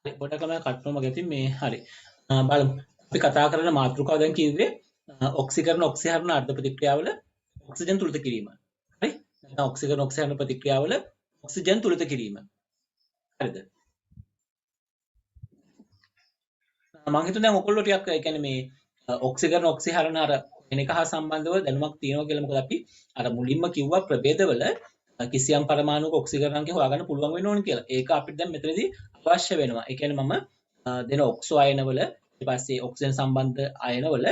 හරි පොඩක් ළමයා කට්ටුවම ගැතින් මේ හරි. බලමු. අපි කතා කරන මාතෘකාව දැන් කිව්වේ ඔක්සිකරණ ඔක්සිහරණ අර්ධ ප්‍රතික්‍රියාවල ඔක්සිජන් තුලිත කිරීම. හරි? නැත්නම් ඔක්සිකරණ ඔක්සිහරණ ප්‍රතික්‍රියාවල ඔක්සිජන් තුලිත කිරීම. හරිද? මම හිතුවා දැන් ඔයගොල්ලෝ ටිකක් ඒ කියන්නේ මේ ඔක්සිකරණ ඔක්සිහරණ අර වෙන එක හා සම්බන්ධව දැනුමක් තියෙනවා කියලා. මොකද අපි අර මුලින්ම කිව්වා ප්‍රභේදවල කිසියම් පරමාණුක ඔක්සිකරණාංකය හොයාගන්න පුළුවන් වෙන්න ඕන කියලා. ඒක අපිට දැන් මෙතනදී අවශ්‍ය වෙනවා. ඒ කියන්නේ මම දෙන ඔක්සෝ අයනවල ඊට පස්සේ ඔක්සිජන් සම්බන්ධ අයනවල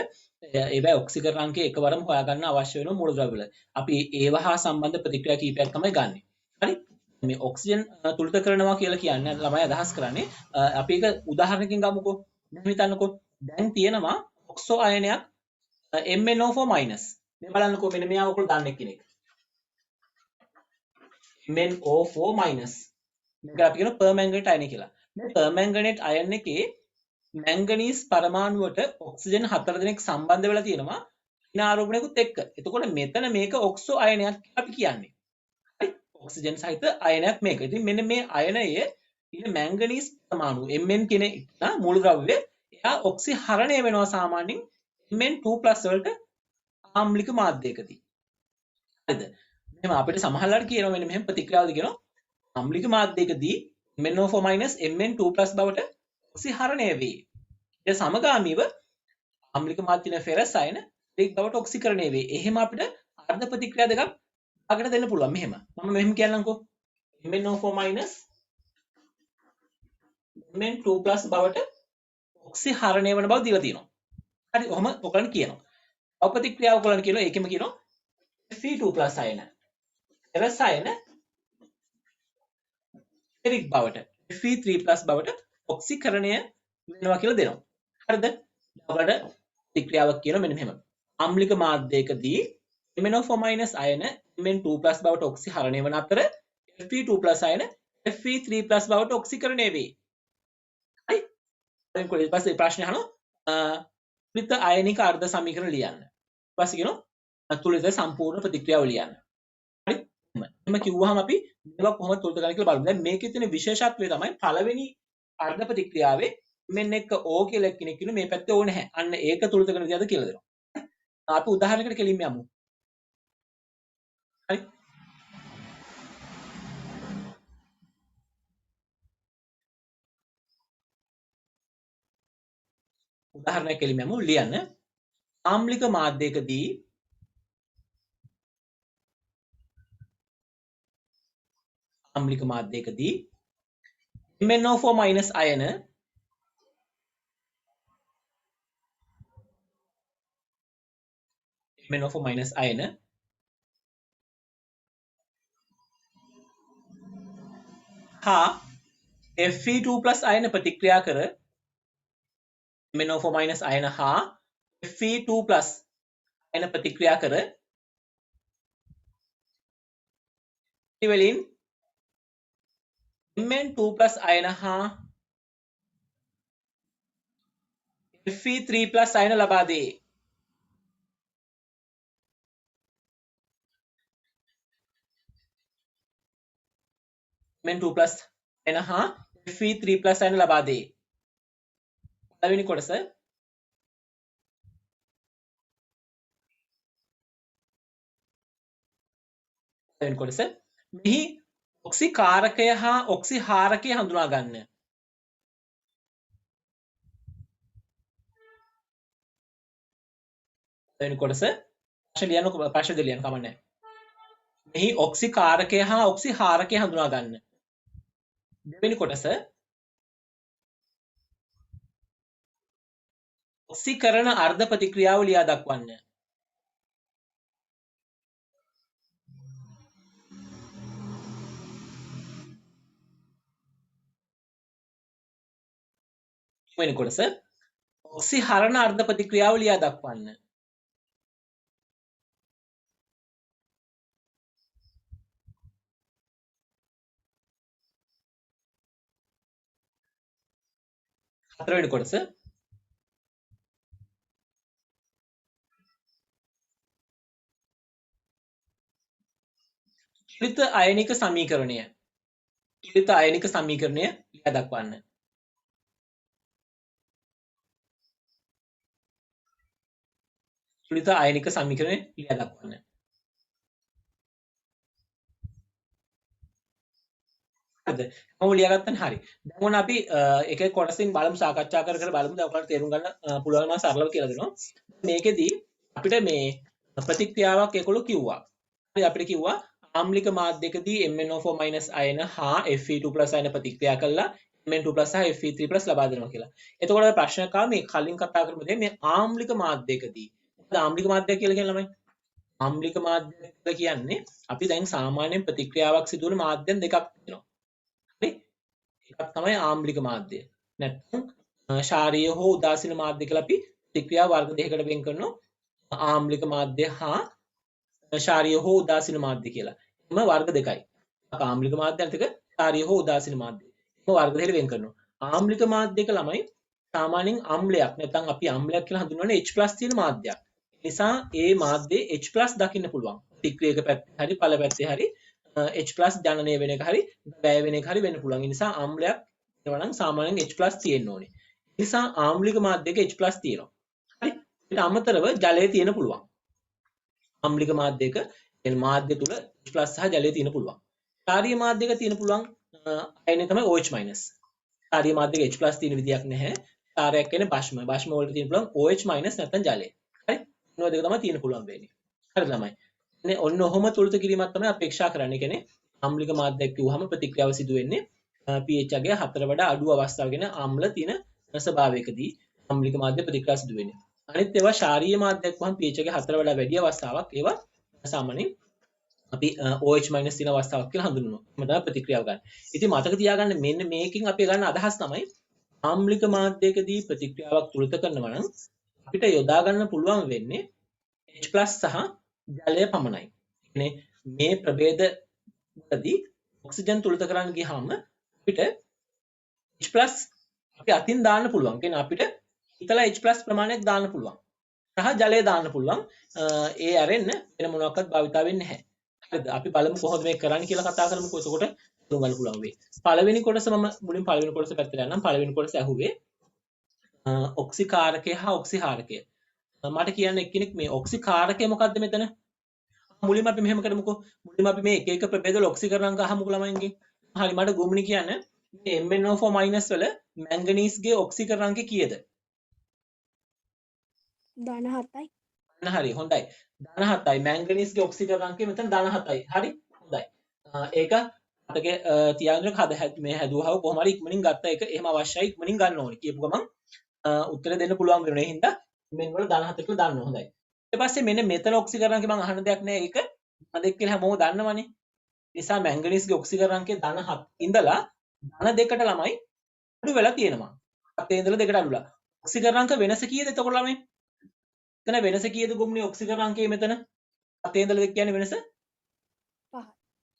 ඒවැ ඔක්සිකරණාංකය එකවරම හොයාගන්න අවශ්‍ය වෙන මූලද්‍රව්‍යවල. අපි ඒව හා සම්බන්ධ ප්‍රතික්‍රියා කීපයක් තමයි ගන්නෙ. හරි? මේ ඔක්සිජන් තුලිත කරනවා කියලා කියන්නේ ළමයි අදහස් කරන්නේ අපි ඒක උදාහරණකින් ගමුකෝ. දැන් හිතන්නකෝ දැන් තියෙනවා ඔක්සෝ අයනයක් MnO4- මේ බලන්නකෝ මෙන්න මෙයා ඔයගොල්ලෝ දන්නේ කෙනෙක්. MnO4- මේක අපි කියන පර්මැංගනේට් අයනය කියලා. මේ පර්මැංගනේට් අයන් එකේ මැංගනීස් පරමාණුවට ඔක්සිජන් 4 දෙනෙක් සම්බන්ධ වෙලා තියෙනවා ඍණාරෝපණයකුත් එක්ක. එතකොට මෙතන මේක ඔක්සෝ අයනයක් කියලා අපි කියන්නේ. හරි? ඔක්සිජන් සහිත අයනයක් මේක. ඉතින් මෙන්න මේ අයනය ඉතින් මැංගනීස් පරමාණු Mn කියන මූලද්‍රව්‍ය එයා ඔක්සිහරණය වෙනවා සාමාන්‍යයෙන් Mn2+ වලට ආම්ලික මාධ්‍යයකදී. හරිද? මෙහෙම අපිට සමහරවල්ලාට කියනවා මෙන්න මෙහෙම ප්‍රතික්‍රියාවද කියනවා ආම්ලික මාධ්‍යයකදී MnO4- Mn2+ බවට ඔක්සිහරණය වේ. ඒ සමගාමීව ආම්ලික මාධ්‍ය තියෙන ෆෙරස් අයන රික් බවට ඔක්සිකරණය වේ. එහෙම අපිට අර්ධ ප්‍රතික්‍රියා දෙකක් අගට දෙන්න පුළුවන්. මෙහෙම. මම මෙහෙම කියන්නම්කෝ. MnO4- Mn2+ බවට ඔක්සිහරණය වෙන බව දීලා තියෙනවා. හරි. ඔහම ඔයගලන් කියනවා. අප්‍රතික්‍රියාව ඔයගලන් කියනවා ඒකෙම කියනවා Fe2+ අයන. ෆෙරස් අයන රික් බවට Fe3+ බවට ඔක්සිකරණය වෙනවා කියලා දෙනවා. හරිද? ඔයාලට ප්‍රතික්‍රියාවක් කියනවා මෙන්න මෙහෙම. ආම්ලික මාධ්‍යයකදී MnO4- අයන Mn2+ බවට ඔක්සිහරණය වන අතර Fe2+ අයන Fe3+ බවට ඔක්සිකරණය වේ. හරි? දැන් ඊට පස්සේ ප්‍රශ්න අහනවා තුලිත අයනික අර්ධ සමීකරණ ලියන්න. ඊට පස්සේ කියනවා තුලිත සම්පූර්ණ ප්‍රතික්‍රියාව ලියන්න. හරි? එහෙම කිව්වහම අපි මේවා කොහොමද තුලිත කරන්නේ කියලා බලමු. දැන් මේකේ තියෙන විශේෂත්වය තමයි පළවෙනි අර්ධ ප්‍රතික්‍රියාවේ මෙන්න එක O කියලා කෙනෙක් ඉන්න මේ පැත්තේ O නැහැ. අන්න ඒක තුලිත කරන විදිහද කියලා දෙනවා. අපි උදාහරණයකට කෙලින්ම යමු. හරි? උදාහරණයක් කෙලින්ම යමු ලියන්න. ආම්ලික මාධ්‍යයකදී MnO4- අයන හා Fe2+ අයන ප්‍රතික්‍රියා කර MnO4- අයන හා Fe2+ අයන ප්‍රතික්‍රියා කර ඉවලින් Mn2+ අයන හා Fe3+ අයන ලබා දේ. Mn2+ අයන හා Fe3+ අයන ලබා දේ. පළවෙනි කොටස මෙහි ඔක්සිකාරකය හා ඔක්සිහාරකය හඳුනා ගන්න. පළවෙනි කොටස ප්‍රශ්න දෙක ලියන්න කමන්නේ. මෙහි ඔක්සිකාරකය හා ඔක්සිහාරකය හඳුනා ගන්න. දෙවෙනි කොටස ඔක්සිකරණ අර්ධ ප්‍රතික්‍රියාව ලියා දක්වන්න. වෙනි කොටස ඔක්සිහරණ අර්ධ ප්‍රතික්‍රියාව ලියා දක්වන්න. හතරවෙනි කොටස තුලිත අයනික සමීකරණය ලියා දක්වන්න. තුලිත අයනික සමීකරණය ලියා දක්වන්න. හරිද? මම ලියාගත්තනේ හරි. දැන් ඔන්න අපි එක එක කොටසින් බලමු සාකච්ඡා කර කර බලමු. දැන් ඔයාලට තේරුම් ගන්න පුළුවන් මම සරලව කියලා දෙනවා. මේකෙදි අපිට මේ ප්‍රතික්‍රියාවක් ඒගොල්ලෝ කිව්වා. හරි අපිට කිව්වා ආම්ලික මාධ්‍යකදී MnO4- අයන හා Fe2+ අයන ප්‍රතික්‍රියා කළා Mn2+ සහ Fe3+ ලබා දෙනවා කියලා. එතකොට ප්‍රශ්නයක් ආවා මේ කලින් කතා කරපු දේ මේ ආම්ලික මාධ්‍යකදී. මොකද ආම්ලික මාධ්‍ය කියලා කියන්නේ ළමයි? ආම්ලික මාධ්‍ය කියන්නේ අපි දැන් සාමාන්‍යයෙන් ප්‍රතික්‍රියාවක් සිදු වෙන මාධ්‍යන් දෙකක් තියෙනවා. හරි? එකක් තමයි ආම්ලික මාධ්‍ය. නැත්නම් ක්ෂාරීය හෝ උදාසීන මාධ්‍ය කියලා අපි ප්‍රතික්‍රියා වර්ග දෙකකට වෙන් කරනවා. ආම්ලික මාධ්‍ය හා ක්ෂාරීය හෝ උදාසීන මාධ්‍ය කියලා. එම වර්ග දෙකයි. ආම්ලික මාධ්‍ය අනිත් එක ක්ෂාරීය හෝ උදාසීන මාධ්‍ය. එම වර්ග දෙකකට වෙන් කරනවා. ආම්ලික මාධ්‍යක ළමයි සාමාන්‍යයෙන් අම්ලයක් නැත්නම් අපි අම්ලයක් කියලා හඳුන්වන්නේ H+ තියෙන මාධ්‍යයක්. ඒ නිසා ඒ මාධ්‍යයේ H+ දකින්න පුළුවන්. ප්‍රතික්‍රියක පැත්තේ හරි ඵල පැත්තේ හරි H+ ජනනය වෙන එක හරි වැය වෙන එක හරි වෙන්න පුළුවන්. ඒ නිසා අම්ලයක් වෙනවා නම් සාමාන්‍යයෙන් H+ තියෙන්න ඕනේ. ඒ නිසා ආම්ලික මාධ්‍යක H+ තියෙනවා. හරි. ඊට අමතරව ජලය තියෙන්න පුළුවන්. ආම්ලික මාධ්‍යක එන මාධ්‍ය තුල H+ සහ ජලය තියෙන්න පුළුවන්. ක්ෂාරීය මාධ්‍යක තියෙන්න පුළුවන් අයනය තමයි OH-. ක්ෂාරීය මාධ්‍යක H+ තියෙන විදියක් නැහැ. ක්ෂාරයක් කියන්නේ භෂ්ම. භෂ්ම වලට තියෙන්න පුළුවන් OH- නැත්නම් ජලය. හරි. මොනවද දෙක තමයි තියෙන්න පුළුවන් වෙන්නේ. හරි ළමයි. ඉතින් ඔන්න ඔහොම තුලිත කිරීමක් තමයි අපේක්ෂා කරන්නේ. කියන්නේ ආම්ලික මාධ්‍යයක් කිව්වහම ප්‍රතික්‍රියාව සිදු වෙන්නේ pH අගය 4 වඩා අඩු අවස්ථාව කියන අම්ල තියෙන ස්වභාවයකදී ආම්ලික මාධ්‍ය ප්‍රතික්‍රියා සිදු වෙන්නේ. අනිත් ඒවා ක්ෂාරීය මාධ්‍යයක් වහම pH අගය 4 වඩා වැඩි අවස්ථාවක් ඒවා සාමාන්‍යයෙන් අපි OH- තියෙන අවස්ථාවක් කියලා හඳුන්වනවා. එම තමයි ප්‍රතික්‍රියාව ගන්න. ඉතින් මතක තියාගන්න මෙන්න මේකෙන් අපි ගන්න අදහස් තමයි ආම්ලික මාධ්‍යයකදී ප්‍රතික්‍රියාවක් තුලිත කරනවා නම් අපිට යොදා ගන්න පුළුවන් වෙන්නේ H+ සහ ජලය පමණයි. කියන්නේ මේ ප්‍රභේද වලදී ඔක්සිජන් තුලිත කරන්න ගියාම අපිට H+ අපි අතින් දාන්න පුළුවන්. කියන්නේ අපිට හිතලා H+ ප්‍රමාණයක් දාන්න පුළුවන්. සහ ජලය දාන්න පුළුවන්. ඒ ඇරෙන්න වෙන මොනවාක්වත් භාවිතා වෙන්නේ නැහැ. හරිද? අපි බලමු කොහොමද මේක කරන්නේ කියලා කතා කරමුකෝ. එතකොට තේරුම් ගන්න පුළුවන් වෙයි. පළවෙනි කොටස මම මුලින් පළවෙනි කොටස පැත්තට යන්නම්. පළවෙනි කොටස ඇහුවේ ඔක්සිකාරකය හා ඔක්සිහාරකය. මට කියන්න එක්කෙනෙක් මේ ඔක්සිකාරකය මොකද්ද මෙතන? මුලින්ම අපි මෙහෙම කරමුකෝ. මුලින්ම අපි මේ එක එක ප්‍රභේදවල ඔක්සිකරණාංක අහමුකෝ ළමයින්ගෙන්. හරි මට ගොමුනි කියන්න මේ MnO4- වල මැංගනීස්ගේ ඔක්සිකරණාංකය කීයද? 17යි. හරි හොඳයි. 17යි. මැංගනීස්ගේ ඔක්සිකරණාංකය මෙතන 17යි. හරි හොඳයි. ඒක අතක තියාගෙන මේ හැදුවහව කොහොම හරි ඉක්මනින් ගත්ත එක එහෙම අවශ්‍යයි ඉක්මනින් ගන්න ඕනේ. කියපු ගමන් උත්තර දෙන්න පුළුවන් වෙනවා. ඒ හින්දා මෙන් වල 17 කියලා දාන්න හොඳයි. ඊට පස්සේ මෙන්න මෙතන ඔක්සිකරණාංකය මම අහන්න දෙයක් නැහැ. ඒක ධන 2 කියලා හැමෝම දන්නවනේ. නිසා මැංගනීස්ගේ ඔක්සිකරණාංකය ධන 7 ඉඳලා ධන 2කට ළමයි අඩු වෙලා තියෙනවා. 7 ඉඳලා 2කට අඩුලා. ඔක්සිකරණාංක වෙනස කීයද එතකොට ළමයි? එතන වෙනස කීයද ගොම්නේ ඔක්සිකරණාංකයේ මෙතන? 7 ඉඳලා 2 කියන්නේ වෙනස?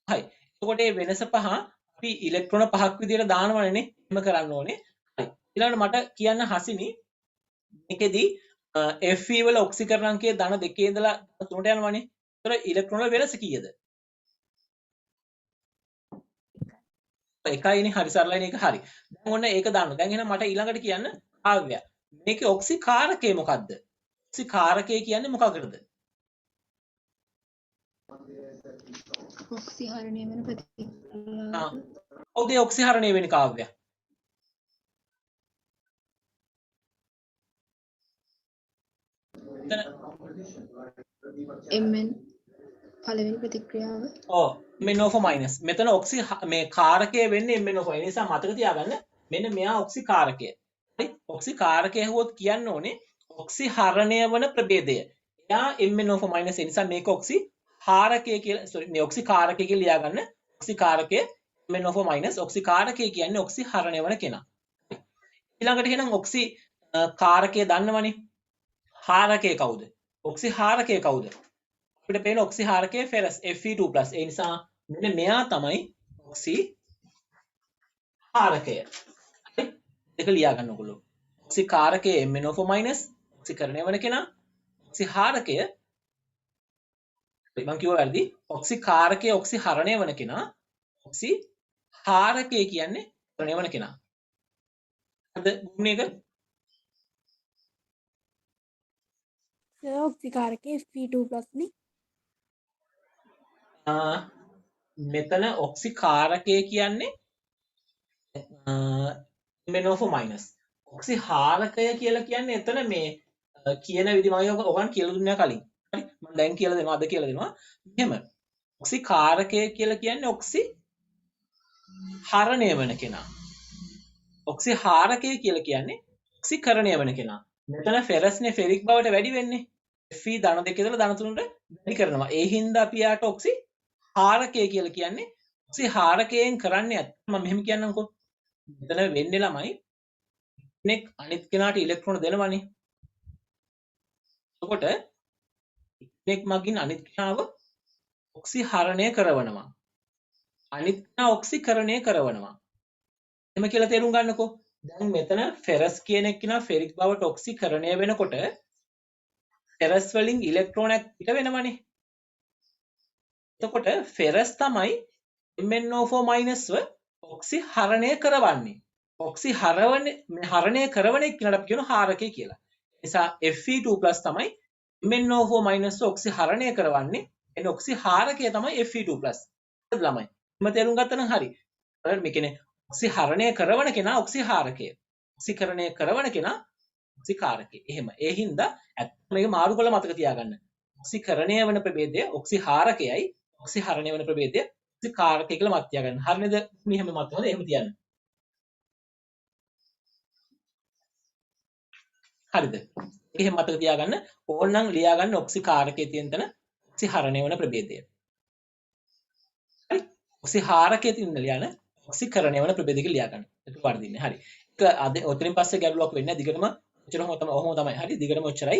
5යි. එතකොට මේ වෙනස 5 අපි ඉලෙක්ට්‍රෝන 5ක් විදියට දානවනේ. එහෙම කරන්න ඕනේ. හරි. ඊළඟට මට කියන්න හසිනි මේකෙදි Fe වල ඔක්සිකරණාංකයේ ධන 2 ඉඳලා 3ට යනවනේ. ඒතර ඉලෙක්ට්‍රෝන වල වෙනස කීයද? 1යිනේ. හරි සරලයිනේ ඒක හරි. දැන් ඔන්න ඒක දාන්න. දැන් එහෙනම් මට ඊළඟට කියන්න කාව්‍ය. මේකේ ඔක්සිකාරකය මොකද්ද? ඔක්සිකාරකය කියන්නේ මොකකටද? ඔක්සිහරණය වෙන ප්‍රතික්‍රියාව. කවුද ඔක්සිහරණය වෙන්නේ කාව්‍ය? Mn පළවෙනි ප්‍රතික්‍රියාව. ඔව් MnO4-. මෙතන ඔක්සි මේ කාරකය වෙන්නේ MnO4. ඒ නිසා මතක තියාගන්න මෙන්න මෙයා ඔක්සිකාරකය. හරි? ඔක්සිකාරකය හුවොත් කියන්න ඕනේ ඔක්සිහරණය වන ප්‍රභේදය. එයා MnO4- ඒ නිසා මේක ඔක්සිහාරකය කියලා මේ ඔක්සිකාරකය කියලා ලියා ගන්න. ඔක්සිකාරකය MnO4-. ඔක්සිකාරකය කියන්නේ ඔක්සිහරණය වන කෙනා. ඊළඟට එහෙනම් ඔක්සි කාරකය දන්නවනේ. හාරකය කවුද? ඔක්සිහාරකය කවුද? අපිට පේන ඔක්සිහාරකයේ ෆෙරස් Fe2+. ඒ නිසා මෙන්න මෙයා තමයි ඔක්සිහාරකය. හරි? දෙක ලියා ගන්න ඕගොල්ලෝ. ඔක්සිකාරකයේ MnO4-, ඔක්සිකරණය වන කෙනා. ඔක්සිහාරකය මම කිව්වා වැරදි. ඔක්සිකාරකයේ ඔක්සිහරණය වන කෙනා. ඔක්සිහාරකය කියන්නේ කරණය වන කෙනා. හරිද? ගුණ එක ඔක්සිකාරකයේ Fe2+ නේ. මෙතන ඔක්සිකාරකය කියන්නේ MnO4-. ඔක්සිහාරකය කියලා කියන්නේ එතන මේ කියන විදිහ මම ඔයගොල්ලන් කියලා දුන්නා කලින්. හරි? මම දැන් කියලා දෙනවා අද කියලා දෙනවා. මෙහෙම ඔක්සිකාරකය කියලා කියන්නේ ඔක්සි හරණය වෙන කෙනා. ඔක්සිහාරකය කියලා කියන්නේ ඔක්සිකරණය වෙන කෙනා. මෙතන ෆෙරස්නේ ෆෙරික් බවට වැඩි වෙන්නේ. Fe ධන 2 ඉඳලා ධන 3ට වැඩි කරනවා. ඒ හින්දා අපි යාට ඔක්සිහාරකය කියලා කියන්නේ. ඔක්සිහාරකයෙන් කරන්නේ මම මෙහෙම කියන්නම්කෝ. මෙතන වෙන්නේ ළමයි කෙනෙක් අනිත් කෙනාට ඉලෙක්ට්‍රෝන දෙනවනේ. එතකොට කෙනෙක් මගින් අනිත් කෙනාව ඔක්සිහරණය කරනවා. අනිත් කෙනා ඔක්සිකරණය කරනවා. එහෙම කියලා තේරුම් ගන්නකෝ. දැන් මෙතන ෆෙරස් කියන එක්කිනා ෆෙරික් බවට ඔක්සිකරණය වෙනකොට ෆෙරස් වලින් ඉලෙක්ට්‍රෝනයක් පිට වෙනවනේ. එතකොට ෆෙරස් තමයි MnO4- ව ඔක්සිහරණය කරවන්නේ. හරණය කරවන එක්කිනාට අපි කියනවා හාරකය කියලා. ඒ නිසා Fe2+ තමයි MnO4- ව ඔක්සිහරණය කරවන්නේ. එන ඔක්සිහාරකය තමයි Fe2+. හරිද ළමයි? මම තේරුම් ගත්තා නම් හරි. මේ කියන්නේ ඔක්සිහරණය කරවන කෙනා ඔක්සිහාරකය. ඔක්සිකරණය කරවන කෙනා ඔක්සිකාරකය. එහෙම. ඒ හින්දා ඇත්තම මේක මාරු කරලා මතක තියාගන්න. ඔක්සිකරණය වන ප්‍රභේදය ඔක්සිහාරකයයි, ඔක්සිහරණය වන ප්‍රභේදය ඔක්සිකාරකය කියලා මතක තියාගන්න. හරිනේද? මෙහෙම මතකද? එහෙම තියන්න. හරිද? එහෙම මතක තියාගන්න. ඕනනම් ලියා ගන්න ඔක්සිකාරකයේ තියෙන තැන ඔක්සිහරණය වන ප්‍රභේදය. හරි? ඔක්සිහාරකයේ තියෙන ලියන ඔක්සිකරණය වන ප්‍රභේදය කියලා ලියා ගන්න. ඒක වර්ධින්නේ. හරි. ඒක අද ඔතනින් පස්සේ ගැටලුවක් වෙන්නේ නැහැ. දිගටම ඔච්චරම තමයි. හරි. දිගටම ඔච්චරයි.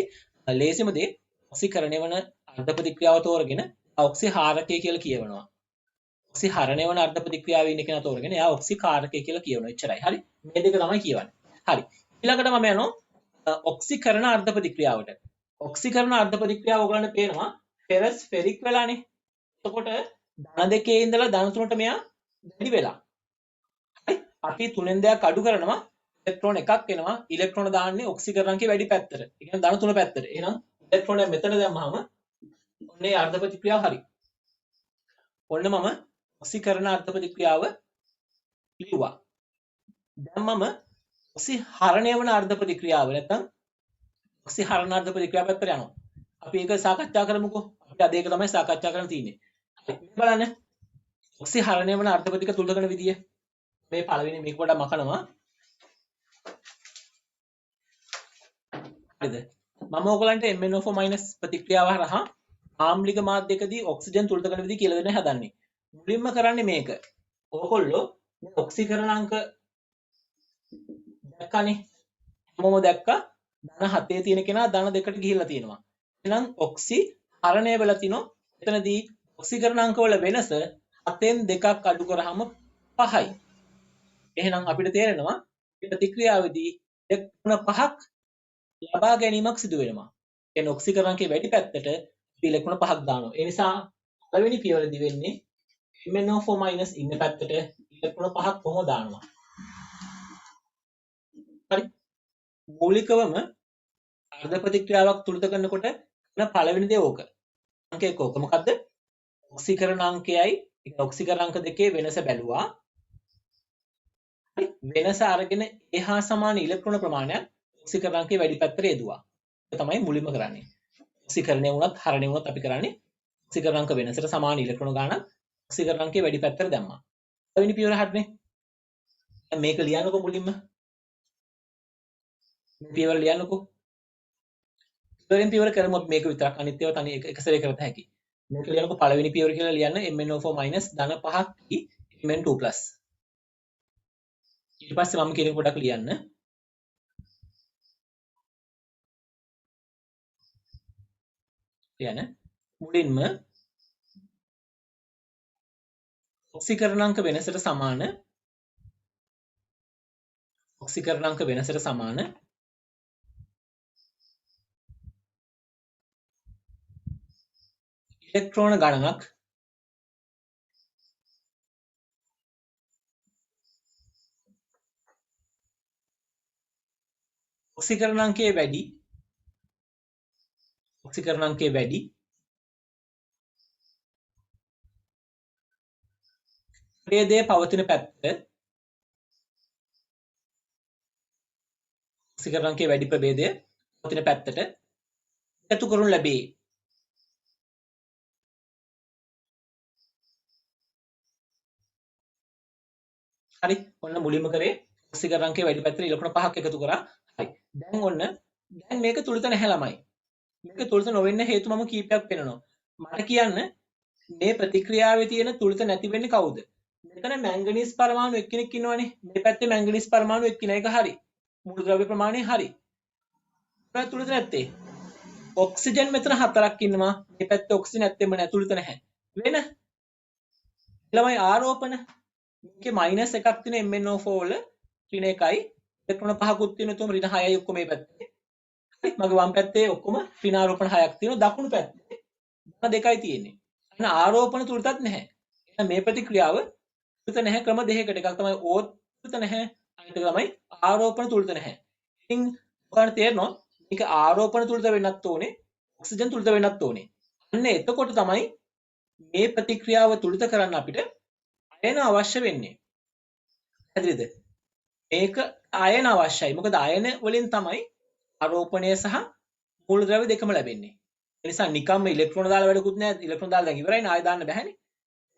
ලේසිම දේ ඔක්සිකරණය වන අර්ධ ප්‍රතික්‍රියාව තෝරගෙන ඔක්සිහාරකය කියලා කියවනවා. ඔක්සිහරණය වන අර්ධ ප්‍රතික්‍රියාවේ ඉන්න කෙනා තෝරගෙන එයා ඔක්සිකාරකය කියලා කියවනවා. එච්චරයි. හරි. මේ දෙක තමයි කියවන්නේ. හරි. ඊළඟට මම යනවා ඔක්සිකරණ අර්ධ ප්‍රතික්‍රියාවට. ඔක්සිකරණ අර්ධ ප්‍රතික්‍රියාව ඔයගලන්ට පේනවා ෆෙරස් ෆෙරික් වෙලානේ. එතකොට ධන 2 ඉඳලා ධන 3ට මෙයා වැඩි වෙලා. හරි. අපි 3න් 2ක් අඩු කරනවා ඉලෙක්ට්‍රෝන එකක් එනවා. ඉලෙක්ට්‍රෝන දාන්නේ ඔක්සිකරණකේ වැඩි පැත්තට. ඒ කියන්නේ ධන 3 පැත්තට. එහෙනම් ඉලෙක්ට්‍රෝනය මෙතන දැම්මහම ඔන්නේ අර්ධ ප්‍රතික්‍රියාව හරි. ඔන්න මම ඔක්සිකරණ අර්ධ ප්‍රතික්‍රියාව ලිව්වා. දැන් මම ඔක්සිහරණය වන අර්ධ ප්‍රතික්‍රියාව නැත්නම් ඔක්සිහරණ අර්ධ ප්‍රතික්‍රියාව පැත්තට යනවා. අපි ඒක සාකච්ඡා කරමුකෝ. අපිට අද ඒක තමයි සාකච්ඡා කරන්න තියෙන්නේ. බලන්න. ඔක්සිහරණය වන අර්ධ ප්‍රතික්‍රියා තුල කරන විදිය. මේ පළවෙනි මේක පොඩ්ඩක් මකනවා. හරිද? මම ඔයගලන්ට MnO4- ප්‍රතික්‍රියාව හරහා ආම්ලික මාධ්‍යකදී ඔක්සිජන් තුලිත කරන විදිය කියලා දෙන්න හදන්නේ. මුලින්ම කරන්නේ මේක. ඔයගොල්ලෝ ඔක්සිකරණාංක දැක්කනේ. හැමෝම දැක්කා. ධන 7 තියෙන කෙනා ධන 2ට ගිහිල්ලා තියෙනවා. එහෙනම් ඔක්සි හරණය වෙලා තිනෝ. එතනදී ඔක්සිකරණාංක වල වෙනස 7න් 2ක් අඩු කරාම 5යි. එහෙනම් අපිට තේරෙනවා මේ ප්‍රතික්‍රියාවේදී ඉලෙක්ට්‍රෝන 5ක් ලබා ගැනීමක් සිදු වෙනවා. කියන්නේ ඔක්සිකරණකේ වැඩි පැත්තට ඉලෙක්ට්‍රෝන 5ක් දානවා. ඒ නිසා පළවෙනි පියවරදී වෙන්නේ MnO4- ඉන්න පැත්තට ඉලෙක්ට්‍රෝන 5ක් කොහොම දානවා. හරි. මූලිකවම අර්ධ ප්‍රතික්‍රියාවක් තුලිත කරනකොට කරන පළවෙනි දේ ඕක. අංක 1 ඕක. මොකද්ද? ඔක්සිකරණාංකයයි ඔක්සිකරණාංක දෙකේ වෙනස බැලුවා. හරි. වෙනස අරගෙන එහා සමාන ඉලෙක්ට්‍රෝන ප්‍රමාණයක් ඔක්සිකරණාංකයේ වැඩි පැත්තට යදුවා. ඒක තමයි මුලින්ම කරන්නේ. ඔක්සිකරණය වුණත් හරණය වුණත් අපි කරන්නේ ඔක්සිකරණාංක වෙනසට සමාන ඉලෙක්ට්‍රෝන ගාණක් ඔක්සිකරණාංකයේ වැඩි පැත්තට දැම්මා. පළවෙනි පියවර හරිනේ. දැන් මේක ලියන්නකො මුලින්ම. පියවර ලියන්නකො. පියවර කරමු අපි මේක විතරක් අනිත් ඒවා තනි එක සැරේ කරත හැකි. මේක ලියන්නකො පළවෙනි පියවර කියලා ලියන්න MnO4- ධන 5ක් Mn2+. ඊට පස්සේ මම කියන පොඩක් ලියන්න. මුලින්ම ඔක්සිකරණාංක වෙනසට සමාන ඉලෙක්ට්‍රෝන ගණනක් ඔක්සිකරණාංකයේ වැඩි ඔක්සිකරණ අංකය වැඩි. ප්‍රභේදය පවතින පැත්ත ඔක්සිකරණ අංකය වැඩි ප්‍රභේදය පවතින පැත්තට එකතු කරනු ලැබේ. හරි. ඔන්න මුලින්ම කරේ ඔක්සිකරණ අංකය වැඩි පැත්තට ඉලක්කන 5ක් එකතු කරා. හරි. දැන් මේක තුලිත නැහැ ළමයි. මේක තුලිත නොවෙන්න හේතු මම කීපයක් පෙන්නනවා. මට කියන්න මේ ප්‍රතික්‍රියාවේ තියෙන තුලිත නැති වෙන්නේ කවුද? මෙතන මැංගනීස් පරමාණු එක්කෙනෙක් ඉන්නවනේ. මේ පැත්තේ මැංගනීස් පරමාණු එක්කින එක හරි. මූලද්‍රව්‍ය ප්‍රමාණය හරි. මේ තුලිත නැත්තේ. ඔක්සිජන් මෙතන 4ක් ඉන්නවා. මේ පැත්තේ ඔක්සිජන් නැත්තෙම නැහැ. තුලිත නැහැ. වෙන ළමයි ආරෝපණ මේකේ මයිනස් එකක් තියෙන MnO4 වල ඍණ 1යි ඉලෙක්ට්‍රෝන 5කුත් තියෙන තුම ඍණ 6යි ඔක්කොම මේ පැත්තේ. හරි. මගේ වම් පැත්තේ ඔක්කොම ඍණ ආරෝපණ 6ක් තියෙනවා. දකුණු පැත්තේ ධන 2යි තියෙන්නේ. එහෙනම් ආරෝපණ තුලිතත් නැහැ. එහෙනම් මේ ප්‍රතික්‍රියාව තුලිත නැහැ ක්‍රම දෙකකට. එකක් තමයි O තුලිත නැහැ. අනිත් එක තමයි ආරෝපණ තුලිත නැහැ. ඉතින් ඔයාලට තේරෙනවා මේක ආරෝපණ තුලිත වෙන්නත් ඕනේ. ඔක්සිජන් තුලිත වෙන්නත් ඕනේ. අන්න එතකොට තමයි මේ ප්‍රතික්‍රියාව තුලිත කරන්න අපිට අයන අවශ්‍ය වෙන්නේ. හරිද? මේක අයන අවශ්‍යයි. මොකද අයන වලින් තමයි ආරෝපණය සහ මූලද්‍රව්‍ය දෙකම ලැබෙන්නේ. ඒ නිසා නිකම්ම ඉලෙක්ට්‍රෝන දාලා වැඩකුත් නැහැ. ඉලෙක්ට්‍රෝන දාලා දැන් ඉවරයිනේ. ආයෙ දාන්න බැහැනේ.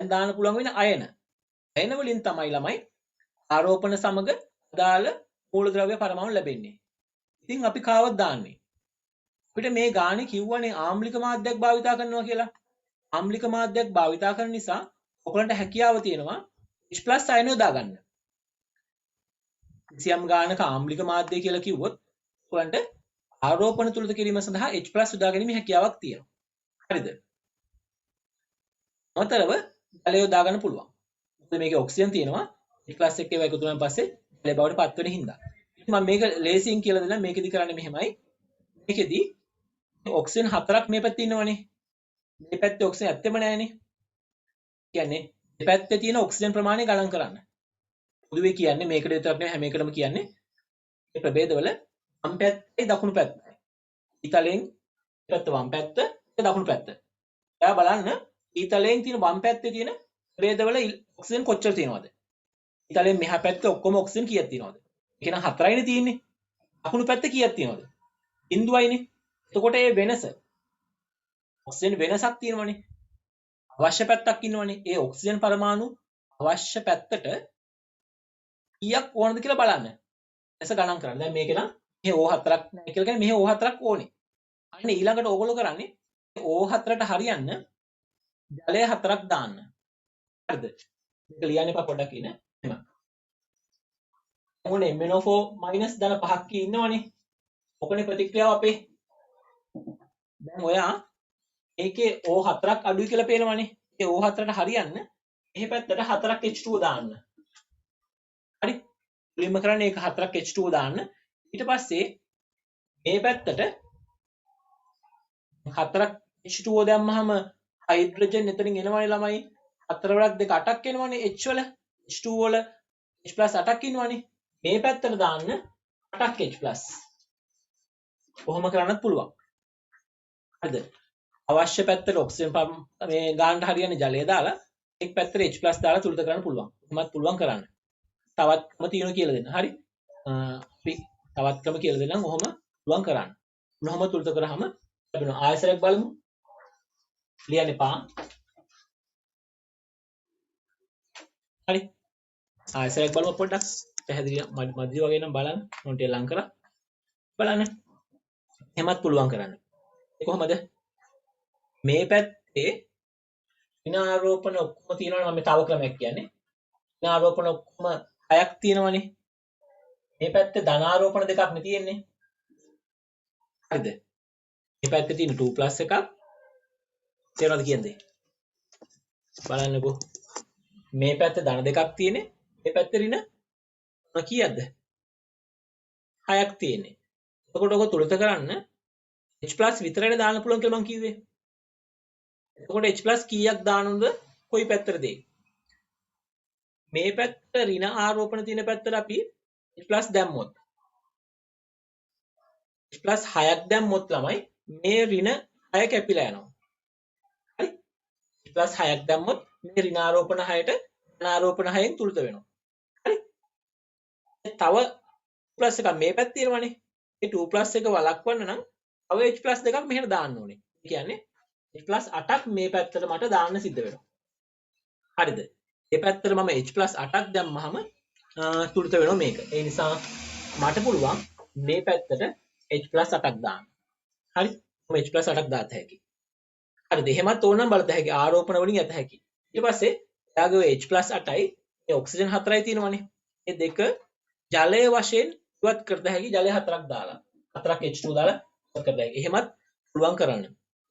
දැන් දාන්න පුළුවන් වෙන අයන. අයන වලින් තමයි ළමයි ආරෝපණ සමග අදාළ මූලද්‍රව්‍ය පරමාණු ලැබෙන්නේ. ඉතින් අපි කාවත් දාන්නේ. අපිට මේ ගානේ කිව්වනේ ආම්ලික මාධ්‍යයක් භාවිතා කරනවා කියලා. ආම්ලික මාධ්‍යයක් භාවිතා කරන නිසා ඔයගලන්ට හැකියාව තියෙනවා H+ අයනය දාගන්න. කිසියම් ගානක ආම්ලික මාධ්‍ය කියලා කිව්වොත් ඔයගලන්ට ආරෝපණ තුලිත කිරීම සඳහා H+ යොදා ගැනීමේ හැකියාවක් තියෙනවා. හරිද? අතරව ජලය යොදා ගන්න පුළුවන්. මොකද මේකේ ඔක්සිජන් තියෙනවා. H+ එක්ක ඒවා එකතු වුණාන් පස්සේ ජලය බවට පත් වෙන හින්දා. මම මේක ලේසියෙන් කියලා දෙන්නම්. මේකෙදි කරන්නේ මෙහෙමයි. මේකෙදි ඔක්සිජන් 4ක් මේ පැත්තේ ඉන්නවනේ. මේ පැත්තේ ඔක්සිජන් ඇත්තෙම නැහැනේ. කියන්නේ මේ පැත්තේ තියෙන ඔක්සිජන් ප්‍රමාණය ගණන් කරන්න. පොදුවේ කියන්නේ මේකට විතරක් නෙවෙයි හැම එකටම කියන්නේ මේ ප්‍රභේදවල වම් පැත්තයි දකුණු පැත්තයි. ඊතලෙන් පැත්ත වම් පැත්ත දකුණු පැත්ත. එයා බලන්න ඊතලෙන් තියෙන වම් පැත්තේ තියෙන ප්‍රභේදවල ඔක්සිජන් කොච්චර තියෙනවද? ඊතලෙන් මෙහා පැත්තේ ඔක්කොම ඔක්සිජන් කීයක් තියෙනවද? ඒක නම් 4යිනේ තියෙන්නේ. දකුණු පැත්තේ කීයක් තියෙනවද? බිඳුවයිනේ. එතකොට මේ වෙනස ඔක්සිජන් වෙනසක් තියෙනවනේ. අවශ්‍ය පැත්තක් ඉන්නවනේ. ඒ ඔක්සිජන් පරමාණු අවශ්‍ය පැත්තට කීයක් ඕනද කියලා බලන්න. එස ගණන් කරන්න. දැන් මේක නම් මෙහි O4ක් නැහැ කියලා කියන්නේ මෙහි O4ක් ඕනේ. අන්න ඊළඟට ඕගොල්ලෝ කරන්නේ O4ට හරියන්න ජලය 4ක් දාන්න. හරිද? මේක ලියන්න එපා පොඩ්ඩක් ඉන්න. එහෙම. මොනේ MnO4- ධන 5ක් ඉන්නවනේ. ඔකනේ ප්‍රතික්‍රියාව අපේ. දැන් ඔයා ඒකේ O4ක් අඩුයි කියලා පේනවනේ. ඒ O4ට හරියන්න මෙහි පැත්තට 4ක් H2O දාන්න. හරි. මුලින්ම කරන්නේ ඒක 4ක් H2O දාන්න. ඊට පස්සේ මේ පැත්තට 4ක් H2O දැම්මහම හයිඩ්‍රජන් එතනින් එනවනේ ළමයි. 4 වලක් 2 8ක් එනවනේ H වල. H2O වල H+ 8ක් ඉන්නවනේ. මේ පැත්තට දාන්න 8ක් H+. කොහොම කරන්නත් පුළුවන්. හරිද? අවශ්‍ය පැත්තට ඔක්සිජන් මේ ගානට හරියන්නේ ජලය දාලා එක් පැත්තට H+ දාලා තුලිත කරන්න පුළුවන්. එහෙමත් පුළුවන් කරන්න. තවත් ක්‍රම තියෙනවා කියලා දෙන්න. හරි. අපි තවත් ක්‍රම කියලා දෙන්නම්. ඔහොම පුළුවන් කරන්න. ඔහොම තුලිත කරාම ලැබෙනවා. ආයසරයක් බලමු. ලියන්න එපා. හරි. ආයසරයක් බලමු පොඩ්ඩක්. පැහැදිලි මදි වගේ නම් බලන්න. මොන්ට ලං කරා. බලන්න. එහෙමත් පුළුවන් කරන්න. ඒ කොහොමද? මේ පැත්තේ ඍණ ආරෝපණ ඔක්කොම තියෙනවනේ. මම තව ක්‍රමයක් කියන්නේ. ඍණ ආරෝපණ ඔක්කොම 6ක් තියෙනවනේ. මේ පැත්තේ ධන ආරෝපණ දෙකක් නේ තියෙන්නේ. හරිද? මේ පැත්තේ තියෙන 2+ එකක් තේරෙනවද කියන්නේ? බලන්නකෝ. මේ පැත්තේ ධන දෙකක් තියෙන්නේ. මේ පැත්තේ ඍණ කීයක්ද? 6ක් තියෙන්නේ. එතකොට ඔක තුලිත කරන්න H+ විතරනේ දාන්න පුළුවන් කියලා මම කිව්වේ. එතකොට H+ කීයක් දානොද කොයි පැත්තටද? මේ පැත්ත ඍණ ආරෝපණ තියෙන පැත්තට අපි H+ දැම්මොත් H+ 6ක් දැම්මොත් ළමයි මේ ඍණ 6 කැපිලා යනවා. හරි. +6ක් දැම්මොත් මේ ඍණාරෝපණ 6ට ධනාරෝපණ 6න් තුලිත වෙනවා. හරි. තව ප්ලස් එකක් මේ පැත්තේ තියෙනවනේ. මේ 2 එක වළක්වන්න නම් තව h+2ක් මෙහෙට දාන්න ඕනේ. ඒ කියන්නේ h+8ක් මේ පැත්තට මට දාන්න සිද්ධ වෙනවා. හරිද? මේ පැත්තට මම h+8ක් දැම්මහම තුලිත වෙනවා මේක. ඒ නිසා මට පුළුවන් මේ පැත්තට h+8ක් දාන්න. හරි? මම h+8ක් දාත හැකියි. හරිද? එහෙමත් ඕනනම් බලත හැකි ආරෝපණ වලින් යත හැකි. ඊට පස්සේ එයාගේ h+8යි මේ ඔක්සිජන් 4යි තියෙනවනේ. මේ දෙක ජලය වශයෙන් ඉවත් කරත හැකි ජලය 4ක් දාලා. 4ක් H2 දාලා ඉවත් කරත හැකි. එහෙමත් පුළුවන් කරන්න.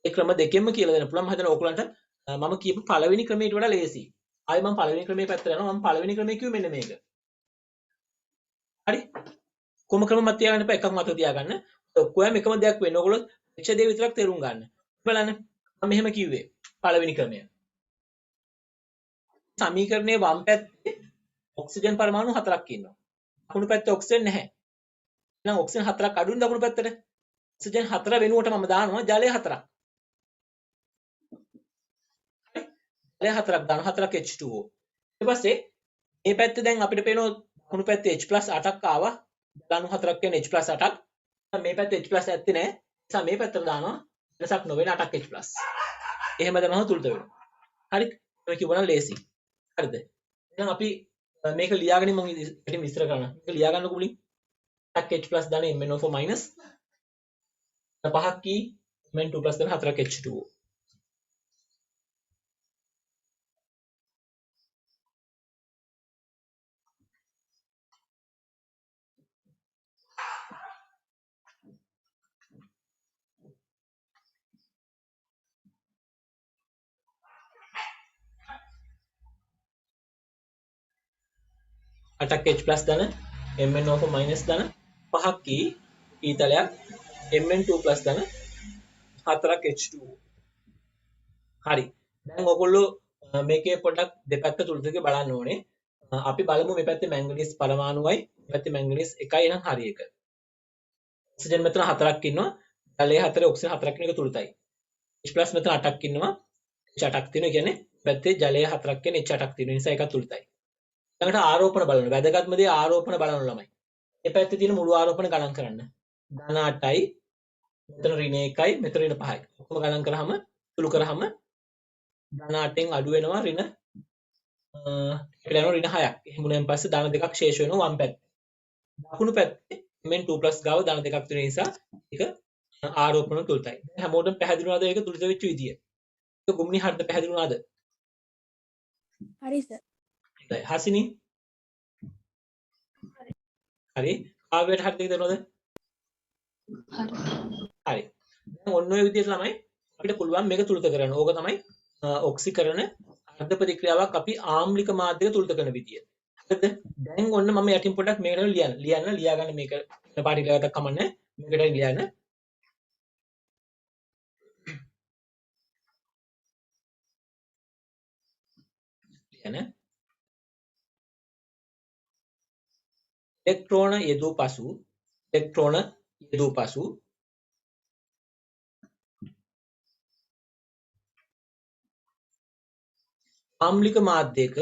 ඒ ක්‍රම දෙකෙන්ම කියලා දෙන්න පුළුවන්. මම හිතනවා ඕගලන්ට මම කියපු පළවෙනි ක්‍රමයට වඩා ලේසියි. ආයි මම පළවෙනි ක්‍රමයේ පැත්තට යනවා. මම පළවෙනි ක්‍රමයේ කිව්වේ මෙන්න මේක. හරි? කොම ක්‍රම මත තියාගන්න එපා. එකක් මත තියාගන්න. ඔක්කොම එකම දෙයක් වෙන්නේ. ඕගොල්ලෝ එච්ච දේ විතරක් තේරුම් ගන්න. බලන්න. මම මෙහෙම කිව්වේ. පළවෙනි ක්‍රමය. සමීකරණයේ වම් පැත්තේ ඔක්සිජන් පරමාණු 4ක් ඉන්නවා. දකුණු පැත්තේ ඔක්සිජන් නැහැ. එහෙනම් ඔක්සිජන් 4ක් අඩුයි දකුණු පැත්තට. ඔක්සිජන් 4 වෙනුවට මම දානවා ජලය 4ක්. හරි? ජලය 4ක් දානවා 4ක් H2O. ඊට පස්සේ මේ පැත්තේ දැන් අපිට පේනවා දකුණු පැත්තේ H+8ක් ආවා. ධනු 4ක් කියන්නේ H+8ක්. මේ පැත්තේ H+ ඇත්තේ නැහැ. ඒ නිසා මේ පැත්තට දානවා වෙනසක් නොවන 8ක් H+. එහෙම දානවා තුලත වෙනවා. හරි? ඔය කිව්වනම් ලේසි. හරිද? එහෙනම් අපි මේක ලියාගෙන මම ඉතින් විස්තර කරනවා. මේක ලියා ගන්නකො මුලින්. 8ක් H+ දාන MnO4- 5ක් කී Mn2+ දාන 4ක් H2O. අටක් H+ දාන MnO4- දාන 5ක් කී ඊතලයක් Mn2+ දාන 4ක් H2O. හරි. දැන් ඔයගොල්ලෝ මේකේ පොඩ්ඩක් දෙපැත්ත තුලදක බලන්න ඕනේ. අපි බලමු මේ පැත්තේ මැංගනීස් පරමාණුවයි මේ පැත්තේ මැංගනීස් එකයි නම් හරි එක. ඔක්සිජන් මෙතන 4ක් ඉන්නවා. ජලය 4 ඔක්සිජන් 4ක් කියන එක තුලතයි. H+ මෙතන 8ක් ඉන්නවා. H8ක් තියෙනවා. කියන්නේ පැත්තේ ජලය 4ක් කියන H8ක් තියෙන නිසා ඒක තුලතයි. ඊළඟට ආරෝපණ බලන්න. වැදගත්ම දේ ආරෝපණ බලන්න ළමයි. මේ පැත්තේ තියෙන මුළු ආරෝපණ ගණන් කරන්න. ධන 8යි මෙතන ඍණ 1යි මෙතන ඍණ 5යි. ඔක්කොම ගණන් කරාම සුළු කරාම ධන 8ෙන් අඩු වෙනවා ඍණ එකට යනවා ඍණ 6ක්. එහෙම වුණාන් පස්සේ ධන දෙකක් ශේෂ වෙනවා වම් පැත්තේ. දකුණු පැත්තේ Mn2+ ගාව ධන දෙකක් තියෙන නිසා ඒක ආරෝපණ තුලතයි. දැන් හැමෝටම පැහැදිලි වුණාද ඒක තුලිත වෙච්ච විදිය? ඒක ගුම්නි හරියට පැහැදිලි වුණාද? හරි සර්. හරි. හසිනි? හරි. කාව්‍යයට හරියට තේරෙනවද? හරි. දැන් ඔන්න ඔය විදිහට ළමයි අපිට පුළුවන් මේක තුලිත කරන්න. ඕක තමයි ඔක්සිකරණ අර්ධ ප්‍රතික්‍රියාවක් අපි ආම්ලික මාධ්‍යක තුලිත කරන විදිය. හරිද? දැන් ඔන්න මම යටින් පොඩ්ඩක් මේකට ලියා ගන්න මේක පාටි ලියකට කමන්නේ. මේකට ලියන්න. ඉලෙක්ට්‍රෝන යෙදූ පසු ආම්ලික මාධ්‍යයක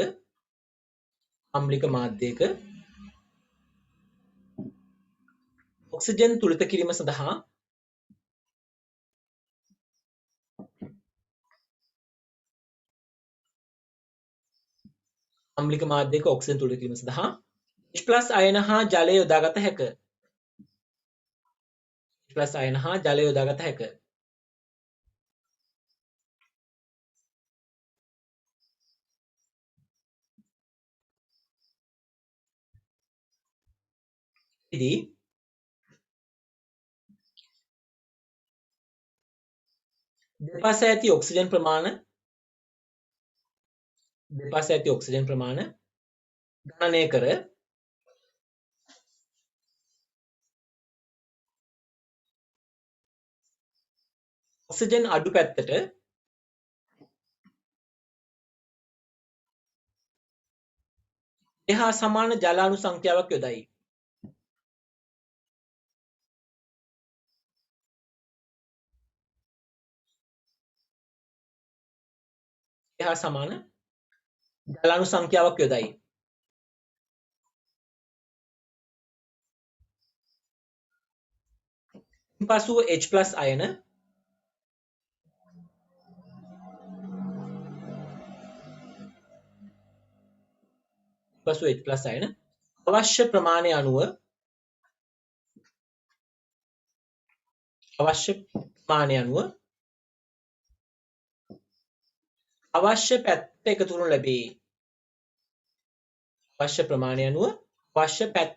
ඔක්සිජන් තුලිත කිරීම සඳහා H+ අයන හා ජලය යොදාගත හැක. ඉදී දෙපස ඇති ඔක්සිජන් ප්‍රමාණ ගණනය කර ඔක්සිජන් අඩු පැත්තට එහා සමාන ජල අණු සංඛ්‍යාවක් යොදයි. එහා සමාන ජලාණු සංඛ්‍යාවක් යොදයි. පසුව H+ අයන අවශ්‍ය ප්‍රමාණය අනුව අවශ්‍ය පැත්ත එකතු කරනු ලැබේ. අවශ්‍ය ප්‍රමාණය අනුව අවශ්‍ය පැත්ත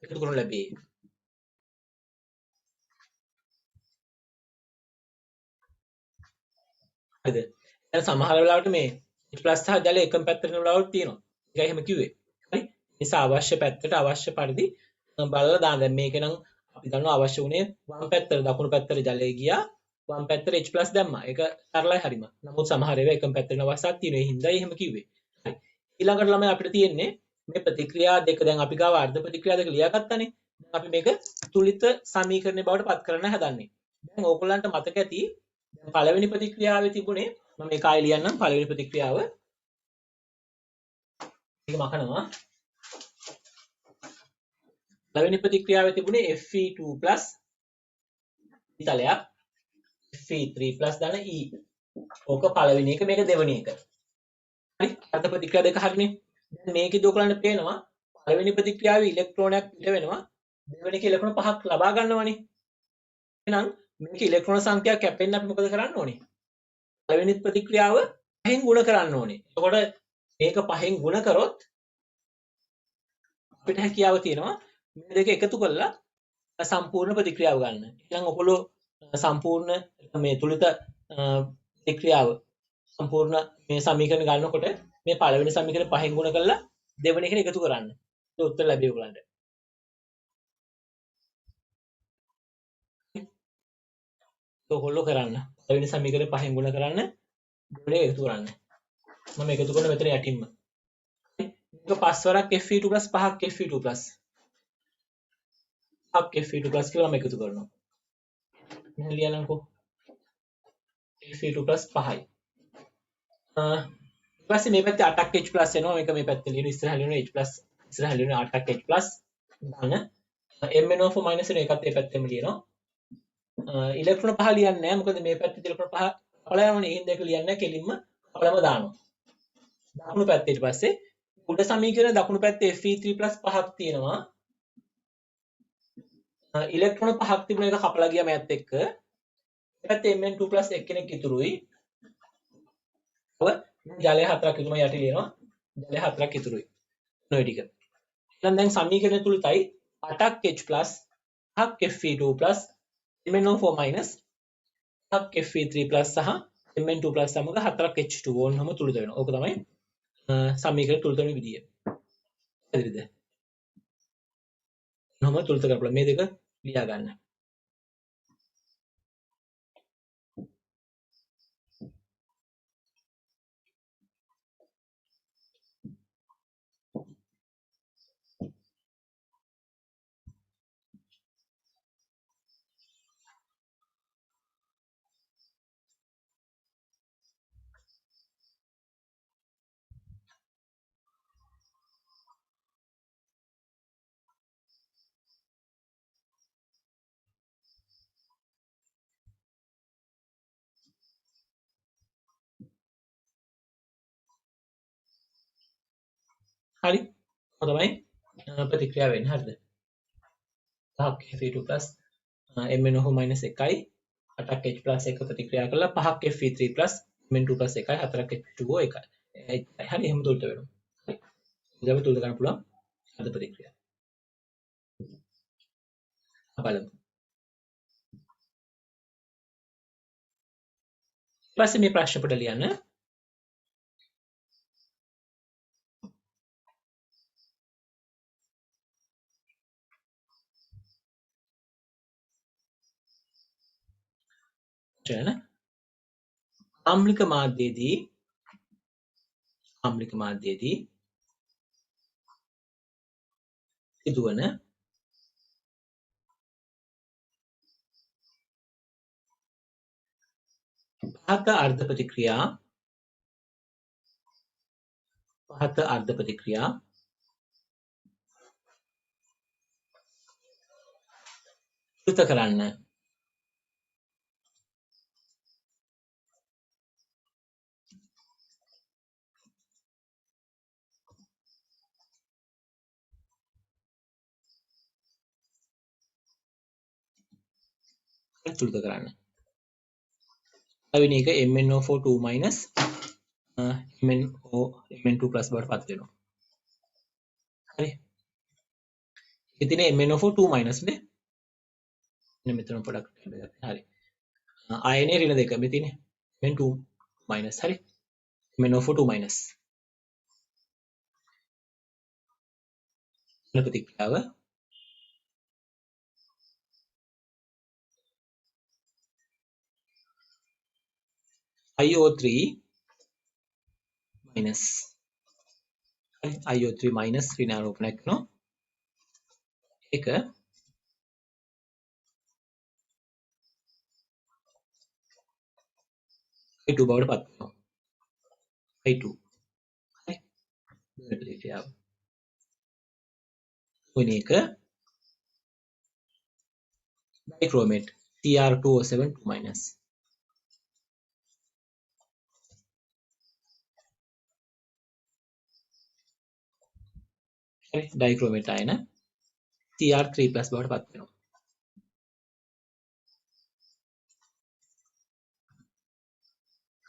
එකතු කරනු ලැබේ. හරිද? දැන් සමහර වෙලාවට මේ H+ සහ ජලය එකම පැත්තට යන වෙලාවලුත් තියෙනවා. ඒකයි එහෙම කිව්වේ. හරි? නිසා අවශ්‍ය පැත්තට අවශ්‍ය පරිදි බලලා දාන්න. දැන් මේක නම් අපි දන්නවා අවශ්‍ය උනේ වම් පැත්තට දකුණු පැත්තට ජලය ගියා. වම් පැත්තට H+ දැම්මා. ඒක සරලයි හරිම. නමුත් සමහර ඒවා එකම පැත්තට යන අවස්ථාවක් තියෙනවා. ඒ හින්දායි එහෙම කිව්වේ. හරි. ඊළඟට ළමයි අපිට තියෙන්නේ මේ ප්‍රතික්‍රියා දෙක. දැන් අපි ගාව අර්ධ ප්‍රතික්‍රියා දෙක ලියාගත්තානේ. දැන් අපි මේක තුලිත සමීකරණය බවට පත් කරන්න හදන්නේ. දැන් ඕගොල්ලන්ට මතක ඇති දැන් පළවෙනි ප්‍රතික්‍රියාවේ තිබුණේ මම මේක ආයෙ ලියන්නම්. පළවෙනි ප්‍රතික්‍රියාව මේක මකනවා. පළවෙනි ප්‍රතික්‍රියාවේ තිබුණේ Fe2+ ඉතලයක් Fe3+ ධන E. ඕක පළවෙනි එක, මේක දෙවෙනි එක. හරි? අර්ධ ප්‍රතික්‍රියා දෙක හරිනේ. දැන් මේකෙදි ඔයගලන්ට පේනවා පළවෙනි ප්‍රතික්‍රියාවේ ඉලෙක්ට්‍රෝනයක් පිට වෙනවා. දෙවෙනි එකේ ඉලෙක්ට්‍රෝන 5ක් ලබා ගන්නවනේ. එහෙනම් මේක ඉලෙක්ට්‍රෝන සංඛ්‍යාව කැපෙන්න අපි මොකද කරන්න ඕනේ? පළවෙනි ප්‍රතික්‍රියාව 5න් ගුණ කරන්න ඕනේ. එතකොට මේක 5න් ගුණ කරොත් අපිට හැකියාව තියෙනවා මේ දෙක එකතු කරලා සම්පූර්ණ ප්‍රතික්‍රියාව ගන්න. එහෙනම් ඔයගොල්ලෝ සම්පූර්ණ මේ තුලිත ප්‍රතික්‍රියාව සම්පූර්ණ මේ සමීකරණ ගන්නකොට මේ පළවෙනි සමීකරණ 5න් ගුණ කරලා දෙවෙනි එකට එකතු කරන්න. ඒ උත්තර ලැබෙයි ඔයගලන්ට. ඔයගොල්ලෝ කරන්න. පළවෙනි සමීකරණ 5න් ගුණ කරන්න දෙවෙනි එක එකතු කරන්න. මම එකතු කරන මෙතන යටින්ම. මේක 5 වරක් Fe2+ 5ක් Fe2+. 5ක් Fe2+ කියලා මම එකතු කරනවා. මෙහෙම ලියන්නම්කෝ. Fe2+ 5යි. ඊට පස්සේ මේ පැත්තේ 8ක් H+ එනවා. මේක මේ පැත්තේ ලියන ඉස්සරහ ලියන H+ ඉස්සරහ ලියන 8ක් H+ දාන MnO4- එන එකත් මේ පැත්තෙම ලියනවා. ඉලෙක්ට්‍රෝන 5 ලියන්නේ නැහැ. මොකද මේ පැත්තේ ඉලෙක්ට්‍රෝන 5 කපලා යනවනේ. ඒ හින්දා ඒක ලියන්නේ නැහැ. කෙලින්ම කපලම දානවා. දකුණු පැත්තේ ඊට පස්සේ උඩ සමීකරණ දකුණු පැත්තේ Fe3+ 5ක් තියෙනවා. ඉලෙක්ට්‍රෝන 5ක් තිබුණ එක කපලා ගියා මෑත් එක්ක. මේ පැත්තේ Mn2+ එක්කෙනෙක් ඉතුරුයි. ජලය 4ක් ඉතුරුම යටි ලියනවා. ජලය 4ක් ඉතුරුයි. ඔය ටික. එහෙනම් දැන් සමීකරණ තුලයි 8ක් H+, 5ක් Fe2+, MnO4- 5ක් Fe3+ සහ Mn2+ සමග 4ක් H2O ඔන්නම තුලිත වෙනවා. ඕක තමයි සමීකරණ තුලිත වෙන විදිය. හරිද? ඔන්නම තුලිත කරපුවා මේ දෙක ලියා ගන්න. හරි. ඔය තමයි ප්‍රතික්‍රියාව වෙන්නේ. හරිද? 5ක් Fe2+ MnO4- 1යි 8ක් H+ එක ප්‍රතික්‍රියා කරලා 5ක් Fe3+ Mn2+ 1යි 4ක් H2O 1යි. හරි එහෙම තුලට වෙනවා. හරි. ඊළඟ තුලට ගන්න පුළුවන් අද ප්‍රතික්‍රියාව. බලමු. ඊට පස්සේ මේ ප්‍රශ්න පොඩ ලියන්න. ආම්ලික මාධ්‍යයේදී සිදුවන පහත අර්ධ ප්‍රතික්‍රියා පහත අර්ධ ප්‍රතික්‍රියා විවෘත කරන්න. විවෘත කරන්න. පළවෙනි එක MnO4 2 minus Mn2 plus බවට පත් වෙනවා. හරි. ඒකේ තියෙන MnO4 2 minus නේ. මෙන්න මෙතන පොඩක් හරි. ආයනයේ ඍණ දෙක මේ තියෙන්නේ. Mn2 minus හරි. MnO4 2 minus. ඍණ ප්‍රතික්‍රියාව IO3 minus. හරි. IO3 minus ඍණාරෝපණයක් කරනවා. ඒක I2 බවට පත් වෙනවා. I2. හරි. ඍණ ප්‍රතික්‍රියාව. වෙන එක dichromate Cr2O7 2 minus. හරි. dichromate ආයන Cr3 plus බවට පත් වෙනවා.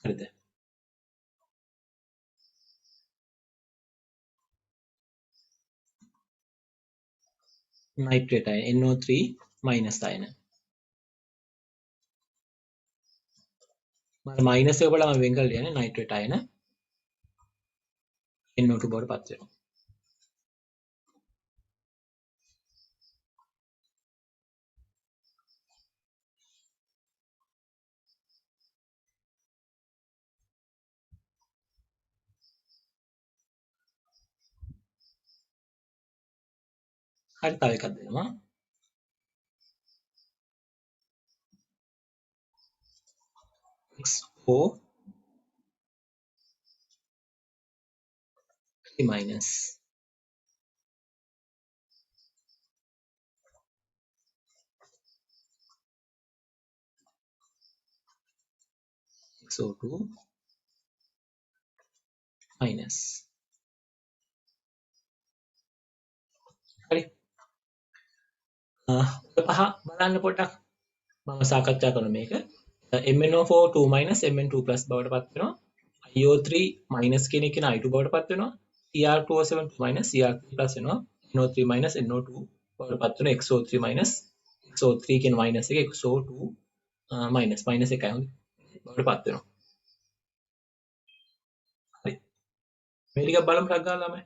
හරිද? nitrate ආයන NO3 minus ආයන. මම මයිනස් එක බලම වෙන් කරලා යන්නේ nitrate ආයන NO2 බවට පත් වෙනවා. හරි තව එකක් දෙනවා. XO3 minus. XO2 minus. හරි. පහ බලන්න පොඩ්ඩක් මම සාකච්ඡා කරන මේක. MnO4 2 minus Mn2 plus බවට පත් වෙනවා. IO3 minus කියන එක I2 බවට පත් වෙනවා. Cr2O7 minus Cr3 plus වෙනවා. NO3 minus NO2 බවට පත් වෙනවා. XO3 minus XO3 කියන minus එක XO2 minus minus එකයි හොඳ බවට පත් වෙනවා. හරි. මේ ටික බලමු ටක් ගාලා ළමයි.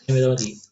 මේ වෙලාවදී